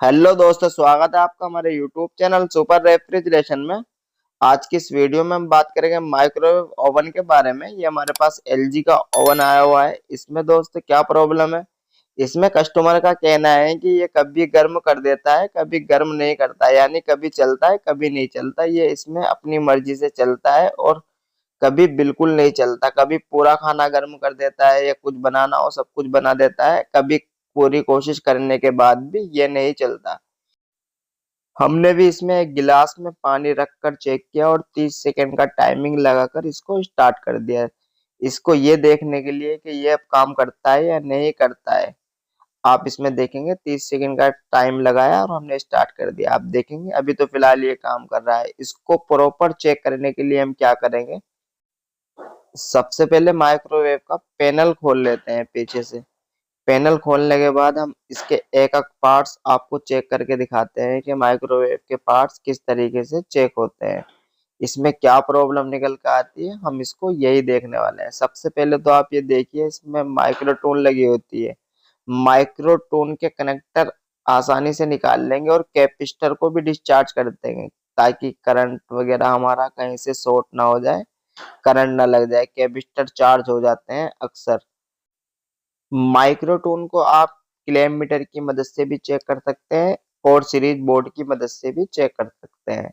Hello दोस्तों, स्वागत है आपका हमारे यूट्यूब चैनल सुपर रेफ्रिजरेशन में। आज की इस वीडियो में हम बात करेंगे माइक्रोवेव ओवन के बारे में। ये हमारे पास एलजी का ओवन आया हुआ है। इसमें दोस्तों क्या प्रॉब्लम है, इसमें कस्टमर का कहना है कि ये कभी गर्म कर देता है, कभी गर्म नहीं करता, यानी कभी चलता है कभी नहीं चलता। ये इसमें अपनी मर्जी से चलता है और कभी बिल्कुल नहीं चलता। कभी पूरा खाना गर्म कर देता है या कुछ बनाना हो सब कुछ बना देता है, कभी पूरी कोशिश करने के बाद भी ये नहीं चलता। हमने भी इसमें एक गिलास में पानी रखकर चेक किया और 30 सेकंड का टाइमिंग लगाकर इसको स्टार्ट कर दिया। इसको ये देखने के लिए कि ये अब काम करता है या नहीं करता है। आप इसमें देखेंगे 30 सेकंड का टाइम लगाया और हमने स्टार्ट कर दिया। आप देखेंगे अभी तो फिलहाल ये काम कर रहा है। इसको प्रॉपर चेक करने के लिए हम क्या करेंगे, सबसे पहले माइक्रोवेव का पैनल खोल लेते हैं पीछे से। पैनल खोलने के बाद हम इसके एक एक पार्ट्स आपको चेक करके दिखाते हैं कि माइक्रोवेव के पार्ट्स किस तरीके से चेक होते हैं, इसमें क्या प्रॉब्लम निकल कर आती है, हम इसको यही देखने वाले हैं। सबसे पहले तो आप ये देखिए, इसमें माइक्रोटोन लगी होती है। माइक्रोटोन के कनेक्टर आसानी से निकाल लेंगे और कैपेसिटर को भी डिस्चार्ज कर देंगे ताकि करंट वगैरह हमारा कहीं से शॉर्ट ना हो जाए, करंट ना लग जाए। कैपेसिटर चार्ज हो जाते हैं अक्सर। माइक्रोटोन को आप क्लैम मीटर की मदद से भी चेक कर सकते हैं और सीरीज बोर्ड की मदद से भी चेक कर सकते हैं।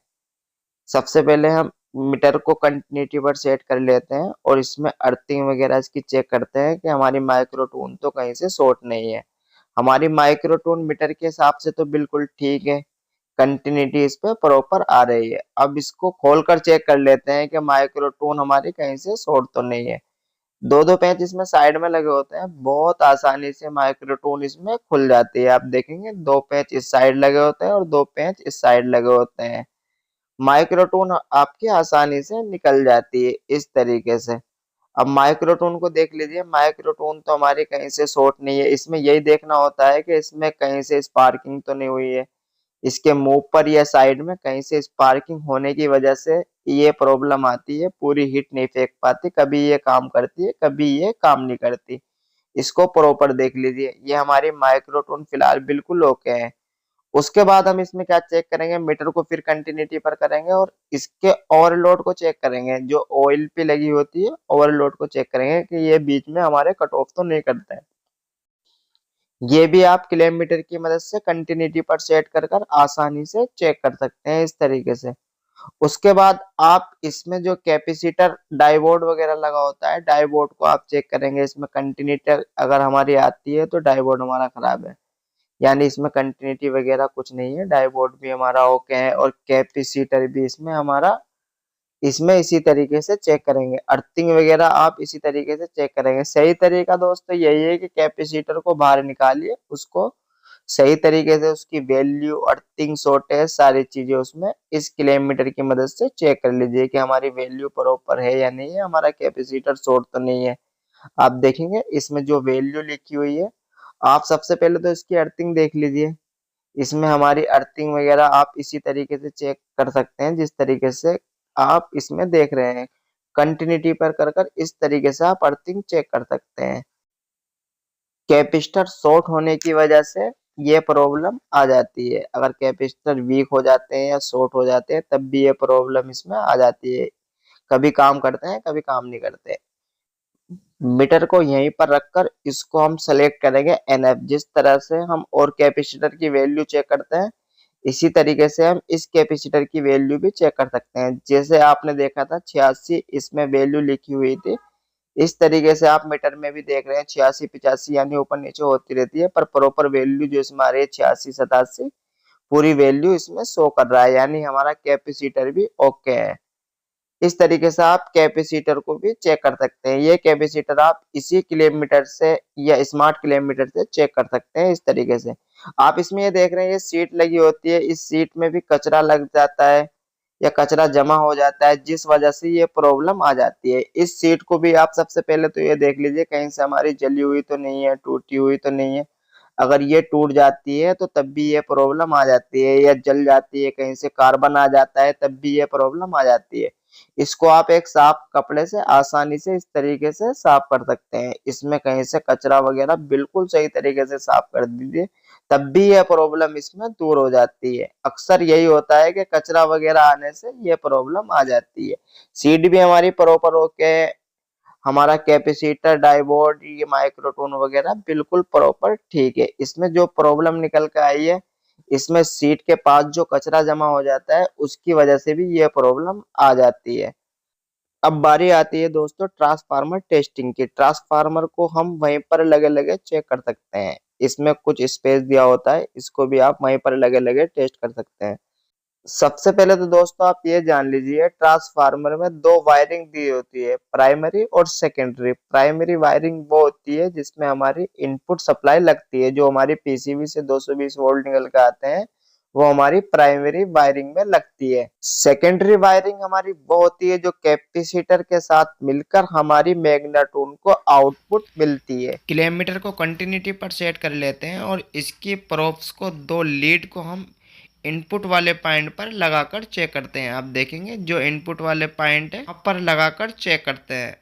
सबसे पहले हम मीटर को कंटिन्यूटी पर सेट कर लेते हैं और इसमें अर्थिंग वगैरह इसकी चेक करते हैं कि हमारी माइक्रोटोन तो कहीं से शॉर्ट नहीं है। हमारी माइक्रोटोन मीटर के हिसाब से तो बिल्कुल ठीक है, कंटिन्यूटी इस पे प्रॉपर आ रही है। अब इसको खोलकर चेक कर लेते हैं कि माइक्रोटोन हमारी कहीं से शॉर्ट तो नहीं है। दो दो पैच इसमें साइड में लगे होते हैं, बहुत आसानी से माइक्रोटोन इसमें खुल जाती है। आप देखेंगे दो पैच इस साइड लगे होते हैं और दो पैच इस साइड लगे होते हैं। माइक्रोटोन आपकी आसानी से निकल जाती है इस तरीके से। अब माइक्रोटोन को देख लीजिए, माइक्रोटोन तो हमारी कहीं से शॉर्ट नहीं है। इसमें यही देखना होता है कि इसमें कहीं से स्पार्किंग तो नहीं हुई है, इसके मुंह पर या साइड में कहीं से स्पार्किंग होने की वजह से ये प्रॉब्लम आती है। पूरी हीट नहीं फेंक पाती, कभी ये काम करती है कभी ये काम नहीं करती। इसको प्रॉपर देख लीजिए, ये हमारी माइक्रोटोन फिलहाल बिल्कुल ओके है। उसके बाद हम इसमें क्या चेक करेंगे, मीटर को फिर कंटिन्यूटी पर करेंगे और इसके ओवरलोड को चेक करेंगे। जो ऑयल पे लगी होती है ओवरलोड को चेक करेंगे कि ये बीच में हमारे कट ऑफ तो नहीं करते हैं। ये भी आप किलोमीटर की मदद से कंटिन्यूटी पर सेट कर कर आसानी से चेक कर सकते हैं इस तरीके से। उसके बाद आप इसमें जो कैपेसिटर डायोड वगैरह लगा होता है, डायोड को आप चेक करेंगे। इसमें कंटिन्यूटी अगर हमारी आती है तो डायोड हमारा खराब है, यानी इसमें कंटिन्यूटी वगैरह कुछ नहीं है। डायोड भी हमारा ओके है और कैपेसिटर भी इसमें हमारा, इसमें इसी तरीके से चेक करेंगे। अर्थिंग वगैरह आप इसी तरीके से चेक करेंगे। सही तरीका दोस्तों यही है कि कैपेसिटर को बाहर निकालिए, उसको सही तरीके से उसकी वैल्यू, अर्थिंग, शॉर्टेज, सारी चीजें उसमें इस किलोमीटर की मदद से चेक कर लीजिए कि हमारी वैल्यू प्रॉपर है या नहीं है, हमारा कैपेसिटर शॉर्ट तो नहीं है। आप देखेंगे इसमें जो वैल्यू लिखी हुई है, आप सबसे पहले तो इसकी अर्थिंग देख लीजिए। इसमें हमारी अर्थिंग वगैरह आप इसी तरीके से चेक कर सकते हैं जिस तरीके से आप इसमें देख रहे हैं। कंटिन्यूटी पर कर कर इस तरीके से आप अर्थिंग चेक कर सकते हैं। कैपेसिटर शॉर्ट होने की वजह से ये प्रॉब्लम आ जाती है। अगर कैपेसिटर वीक हो जाते हैं या शॉर्ट हो जाते हैं तब भी ये प्रॉब्लम इसमें आ जाती है। कभी काम करते हैं कभी काम नहीं करते। मीटर को यहीं पर रखकर इसको हम सेलेक्ट करेंगे एनएफ। जिस तरह से हम और कैपेसिटर की वैल्यू चेक करते हैं, इसी तरीके से हम इस कैपेसिटर की वैल्यू भी चेक कर सकते हैं। जैसे आपने देखा था 86 इसमें वैल्यू लिखी हुई थी, इस तरीके से आप मीटर में भी देख रहे हैं 86 85, यानी ऊपर नीचे होती रहती है, पर प्रॉपर वैल्यू जो इसमें आ रही है 86 87 पूरी वैल्यू इसमें शो कर रहा है, यानी हमारा कैपेसिटर भी ओके है। इस तरीके से आप कैपेसिटर को भी चेक कर सकते हैं। ये कैपेसिटर आप इसी किलोमीटर से या स्मार्ट किलोमीटर से चेक कर सकते हैं इस तरीके से। आप इसमें ये देख रहे हैं, ये सीट लगी होती है, इस सीट में भी कचरा लग जाता है या कचरा जमा हो जाता है, जिस वजह से ये प्रॉब्लम आ जाती है। इस सीट को भी आप सबसे पहले तो ये देख लीजिए कहीं से हमारी जली हुई तो नहीं है, टूटी हुई तो नहीं है। अगर ये टूट जाती है तो तब भी ये प्रॉब्लम आ जाती है, या जल जाती है, कहीं से कार्बन आ जाता है तब भी ये प्रॉब्लम आ जाती है। इसको आप एक साफ कपड़े से आसानी से इस तरीके से साफ कर सकते हैं। इसमें कहीं से कचरा वगैरह बिल्कुल सही तरीके से साफ कर दीजिए तब भी यह प्रॉब्लम इसमें दूर हो जाती है। अक्सर यही होता है कि कचरा वगैरह आने से ये प्रॉब्लम आ जाती है। सीट भी हमारी प्रॉपर होके, हमारा कैपेसिटर, डायोड, ये माइक्रोटोन वगैरह बिल्कुल प्रॉपर ठीक है। इसमें जो प्रॉब्लम निकल के आई है, इसमें सीट के पास जो कचरा जमा हो जाता है, उसकी वजह से भी ये प्रॉब्लम आ जाती है। अब बारी आती है दोस्तों ट्रांसफार्मर टेस्टिंग की। ट्रांसफार्मर को हम वहीं पर लगे लगे चेक कर सकते हैं। इसमें कुछ स्पेस दिया होता है, इसको भी आप वहीं पर लगे लगे टेस्ट कर सकते हैं। सबसे पहले तो दोस्तों आप ये जान लीजिए, ट्रांसफार्मर में दो वायरिंग दी होती है, प्राइमरी और सेकेंडरी। प्राइमरी वायरिंग वो होती है जिसमें हमारी इनपुट सप्लाई लगती है, जो हमारी पीसीबी से 220 वोल्ट निकल के आते हैं, वो हमारी प्राइमरी वायरिंग में लगती है। सेकेंडरी वायरिंग हमारी वो होती है जो कैपेसिटर के साथ मिलकर हमारी मैग्नेट्रोन को आउटपुट मिलती है। किलोमीटर को कंटिन्यूटी पर सेट कर लेते हैं और इसकी प्रोब्स को, दो लीड को हम इनपुट वाले पॉइंट पर लगाकर चेक करते हैं। आप देखेंगे जो इनपुट वाले पॉइंट है वहाँ पर लगाकर चेक करते हैं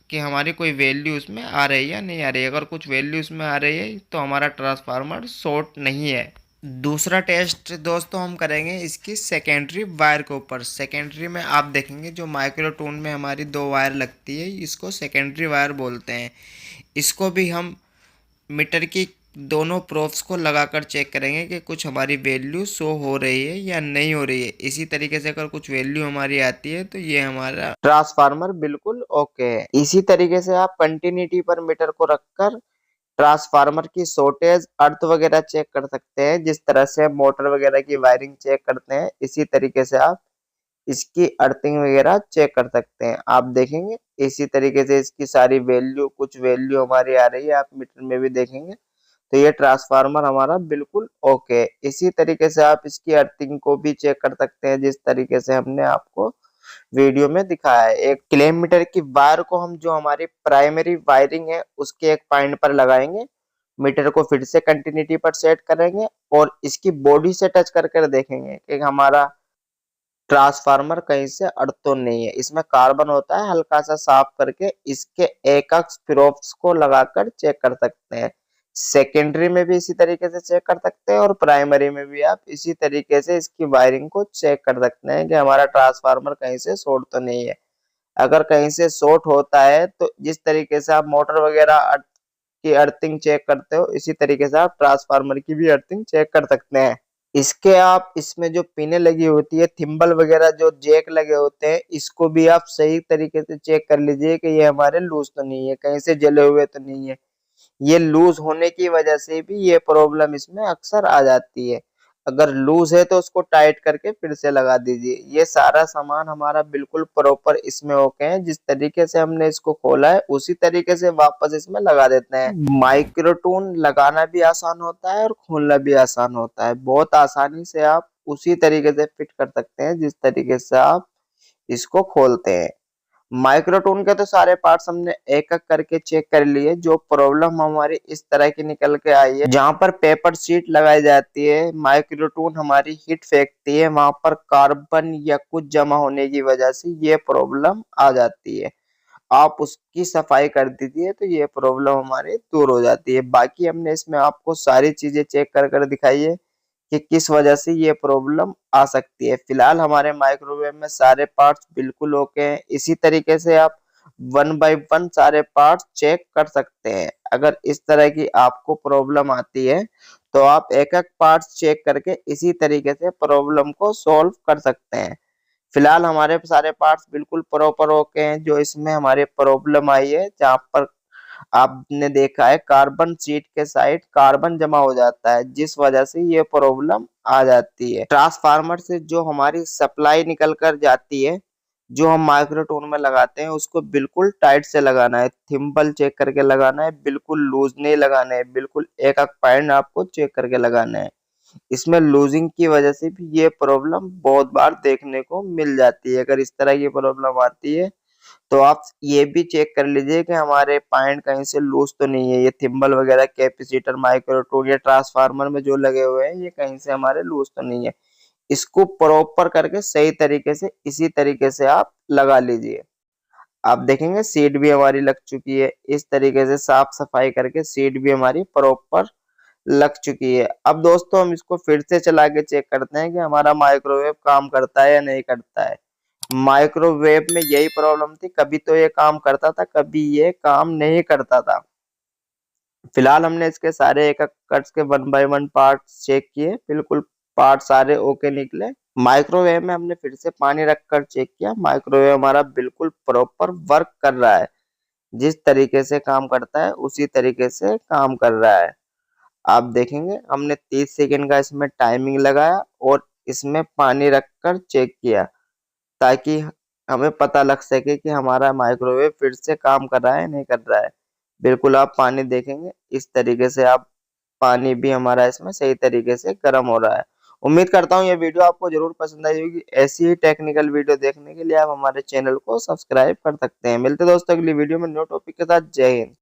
कि हमारी कोई वैल्यू उसमें आ रही है या नहीं आ रही है। अगर कुछ वैल्यू उसमें आ रही है तो हमारा ट्रांसफार्मर शॉर्ट नहीं है। दूसरा टेस्ट दोस्तों हम करेंगे इसकी सेकेंडरी वायर के ऊपर। सेकेंडरी में आप देखेंगे जो माइक्रोटोन में हमारी दो वायर लगती है, इसको सेकेंडरी वायर बोलते हैं। इसको भी हम मीटर की दोनों प्रोब्स को लगाकर चेक करेंगे कि कुछ हमारी वैल्यू शो हो रही है या नहीं हो रही है। इसी तरीके से अगर कुछ वैल्यू हमारी आती है तो ये हमारा ट्रांसफार्मर बिल्कुल ओके है। इसी तरीके से आप कंटिन्यूटी पर मीटर को रखकर ट्रांसफार्मर की शॉर्टेज, अर्थ वगैरह चेक कर सकते हैं। जिस तरह से मोटर वगैरह की वायरिंग चेक करते हैं, इसी तरीके से आप इसकी अर्थिंग वगैरह चेक कर सकते हैं। आप देखेंगे इसी तरीके से इसकी सारी वैल्यू, कुछ वैल्यू हमारी आ रही है, आप मीटर में भी देखेंगे, तो ये ट्रांसफार्मर हमारा बिल्कुल ओके है। इसी तरीके से आप इसकी अर्थिंग को भी चेक कर सकते हैं, जिस तरीके से हमने आपको वीडियो में दिखाया है। एक किलोमीटर की वायर को हम, जो हमारी प्राइमरी वायरिंग है, उसके एक पॉइंट पर लगाएंगे, मीटर को फिर से कंटिन्यूटी पर सेट करेंगे और इसकी बॉडी से टच कर देखेंगे कि हमारा ट्रांसफार्मर कहीं से अड़ तो नहीं है। इसमें कार्बन होता है, हल्का सा साफ करके इसके एकक प्रोब्स को लगाकर चेक कर सकते हैं। सेकेंडरी में भी इसी तरीके से चेक कर सकते हैं और प्राइमरी में भी आप इसी तरीके से इसकी वायरिंग को चेक कर सकते हैं कि हमारा ट्रांसफार्मर कहीं से शॉर्ट तो नहीं है। अगर कहीं से शॉर्ट होता है तो जिस तरीके से आप मोटर वगैरह की अर्थिंग चेक करते हो, इसी तरीके से आप ट्रांसफार्मर की भी अर्थिंग चेक कर सकते हैं। इसके आप इसमें जो पिने लगी होती है, थिम्बल वगैरह जो जैक लगे होते हैं, इसको भी आप सही तरीके से चेक कर लीजिए कि ये हमारे लूज तो नहीं है, कहीं से जले हुए तो नहीं है। ये लूज होने की वजह से भी ये प्रॉब्लम इसमें अक्सर आ जाती है। अगर लूज है तो उसको टाइट करके फिर से लगा दीजिए। ये सारा सामान हमारा बिल्कुल प्रॉपर इसमें ओके है। जिस तरीके से हमने इसको खोला है उसी तरीके से वापस इसमें लगा देते हैं। माइक्रोटोन लगाना भी आसान होता है और खोलना भी आसान होता है। बहुत आसानी से आप उसी तरीके से फिट कर सकते हैं जिस तरीके से आप इसको खोलते हैं। माइक्रोटोन के तो सारे पार्ट्स हमने एक एक करके चेक कर लिए। जो प्रॉब्लम हमारी इस तरह की निकल के आई है, जहां पर पेपर शीट लगाई जाती है, माइक्रोटोन हमारी हीट फेंकती है, वहां पर कार्बन या कुछ जमा होने की वजह से ये प्रॉब्लम आ जाती है। आप उसकी सफाई कर दीजिए तो ये प्रॉब्लम हमारी दूर हो जाती है। बाकी हमने इसमें आपको सारी चीजें चेक कर दिखाई है कि किस वजह से ये प्रॉब्लम आ सकती है। फिलहाल हमारे माइक्रोवेव में सारे पार्ट्स बिल्कुल ओके हैं। इसी तरीके से आप वन बाय वन सारे पार्ट्स चेक कर सकते हैं। अगर इस तरह की आपको प्रॉब्लम आती है तो आप एक एक पार्ट्स चेक करके इसी तरीके से प्रॉब्लम को सॉल्व कर सकते हैं। फिलहाल हमारे सारे पार्ट्स बिल्कुल प्रॉपर ओके हैं। जो इसमें हमारे प्रॉब्लम आई है, जहाँ पर आपने देखा है कार्बन शीट के साइड कार्बन जमा हो जाता है, जिस वजह से ये प्रॉब्लम आ जाती है। ट्रांसफार्मर से जो हमारी सप्लाई निकल कर जाती है, जो हम माइक्रोटोन में लगाते हैं, उसको बिल्कुल टाइट से लगाना है। थिम्बल चेक करके लगाना है, बिल्कुल लूज नहीं लगाना है। बिल्कुल एक एक पॉइंट आपको चेक करके लगाना है। इसमें लूजिंग की वजह से भी ये प्रॉब्लम बहुत बार देखने को मिल जाती है। अगर इस तरह की प्रॉब्लम आती है तो आप ये भी चेक कर लीजिए कि हमारे पॉइंट कहीं से लूज तो नहीं है। ये थिम्बल वगैरह, कैपेसिटर, माइक्रोटोन या ट्रांसफार्मर में जो लगे हुए हैं, ये कहीं से हमारे लूज तो नहीं है। इसको प्रॉपर करके सही तरीके से इसी तरीके से आप लगा लीजिए। आप देखेंगे सीट भी हमारी लग चुकी है। इस तरीके से साफ सफाई करके सीट भी हमारी प्रॉपर लग चुकी है। अब दोस्तों हम इसको फिर से चला के चेक करते हैं कि हमारा माइक्रोवेव काम करता है या नहीं करता है। माइक्रोवेव में यही प्रॉब्लम थी, कभी तो ये काम करता था, कभी ये काम नहीं करता था। फिलहाल हमने इसके सारे एक एक कट्स के 1 बाय 1 पार्ट्स चेक किए, बिल्कुल पार्ट सारे ओके निकले। माइक्रोवेव में हमने फिर से पानी रखकर चेक किया, माइक्रोवेव हमारा बिल्कुल प्रॉपर वर्क कर रहा है, जिस तरीके से काम करता है उसी तरीके से काम कर रहा है। आप देखेंगे हमने 30 सेकंड का इसमें टाइमिंग लगाया और इसमें पानी रखकर चेक किया, ताकि हमें पता लग सके कि हमारा माइक्रोवेव फिर से काम कर रहा है नहीं कर रहा है। बिल्कुल आप पानी देखेंगे इस तरीके से, आप पानी भी हमारा इसमें सही तरीके से गर्म हो रहा है। उम्मीद करता हूँ ये वीडियो आपको जरूर पसंद आई होगी। ऐसी ही टेक्निकल वीडियो देखने के लिए आप हमारे चैनल को सब्सक्राइब कर सकते हैं। मिलते हैं दोस्तों अगली वीडियो में न्यू टॉपिक के साथ। जय हिंद।